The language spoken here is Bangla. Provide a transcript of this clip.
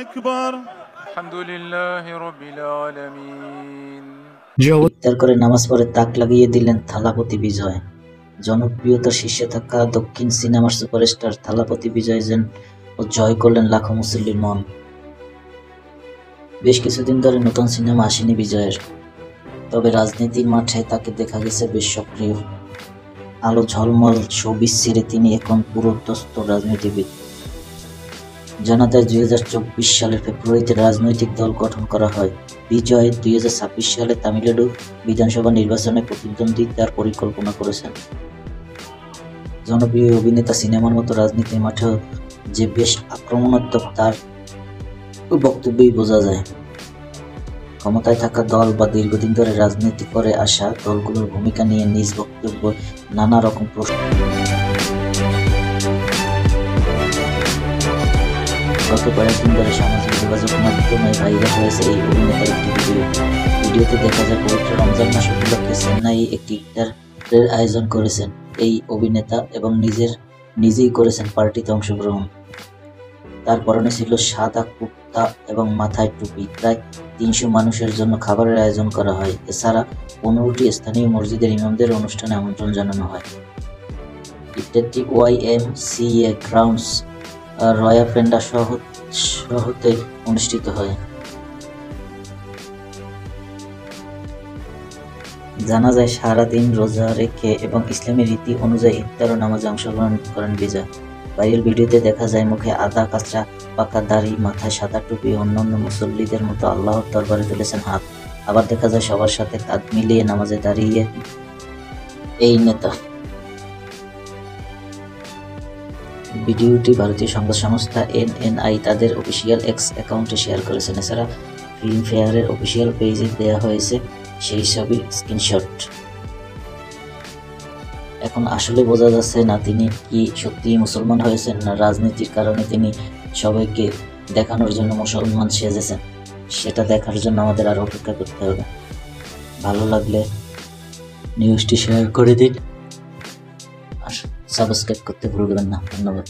أكبر الحمد لله رب العالمين। ইফতার করে নামাজ পড়ে তাক লাগিয়ে দিলেন থালাপতি বিজয়। জনপ্রিয়তার শীর্ষে থাকা দক্ষিণ সিনেমার সুপারস্টার থালাপতি বিজয় যেন জয় করলেন লাখো মুসল্লির মন। বেশ কিছুদিন ধরে নতুন সিনেমা আসেনি বিজয়ের, তবে রাজনীতির মাঠে তাকে দেখা গেছে বেশ সক্রিয়। আলো ঝলমল শোবিজ ছেড়ে তিনি এখন পুরোদস্ত রাজনীতিবিদ। জানা যায় 2024 সালের ফেব্রুয়ারিতে রাজনৈতিক দল গঠন করা হয়। বিজয় 2026 সালে তামিলনাড়ু বিধানসভা নির্বাচনে প্রতিদ্বন্দ্বিতার পরিকল্পনা করেছেন। জনপ্রিয় অভিনেতা সিনেমার মতো রাজনীতির মাঠেও যে বেশ আক্রমণাত্মক তার বক্তব্যই বোঝা যায়। ক্ষমতায় থাকা দল বা দীর্ঘদিন ধরে রাজনীতি করে আসা দলগুলোর ভূমিকা নিয়ে নিজ বক্তব্য নানা রকম প্রশ্ন। গত কয়েকদিন ধরে সামাজিক যোগাযোগ মাধ্যমে ভাইরাল হয়েছে এই অভিনেতার একটি ভিডিওতে দেখা যায় পবিত্র রমজান মাস উপলক্ষে চেন্নাই একটি ইফতারের আয়োজন করেছেন এই অভিনেতা এবং নিজেই করেছেন পার্টিতে অংশগ্রহণ। তার পরনে ছিল সাদা কুর্তা এবং মাথায় টুপি। প্রায় 300 মানুষের জন্য খাবারের আয়োজন করা হয়। এছাড়া 15টি স্থানীয় মসজিদের ইমামদের অনুষ্ঠানে আমন্ত্রণ জানানো হয়। ইফতারটি YMCA গ্রাউন্ডস রয়াপেন্ডা শহরে অনুষ্ঠিত হয়। জানা যায় সারাদিন রোজা রেখে এবং ইসলামী রীতি অনুযায়ী ইফতার ও নামাজে অংশগ্রহণ করেন বিজয়। ভাইরাল ভিডিওতে দেখা যায় মুখে আদা কাঁচা পাকা দাড়ি, মাথায় সাদা টুপি, অন্যান্য মুসল্লিদের মতো আল্লাহর দরবারে তুলেছেন হাত। আবার দেখা যায় সবার সাথে কাঁধ মিলিয়ে নামাজে দাঁড়িয়ে এই নেতা। ভিডিওটি ভারতীয় সংবাদ সংস্থা NNI তাদের অফিসিয়াল এক্স অ্যাকাউন্টে শেয়ার করেছেন। এছাড়া ফিল্মফেয়ারের অফিসিয়াল পেজে দেওয়া হয়েছে সেই ছবির স্ক্রিনশট। এখন আসলে বোঝা যাচ্ছে না তিনি কি সত্যিই মুসলমান হয়েছেন, না রাজনীতির কারণে তিনি সবাইকে দেখানোর জন্য মুসলমান সেজেছেন। সেটা দেখার জন্য আমাদের আরো অপেক্ষা করতে হবে। ভালো লাগলে নিউজটি শেয়ার করে দিন আর সাবস্ক্রাইব করতে ভুলবেন না। ধন্যবাদ।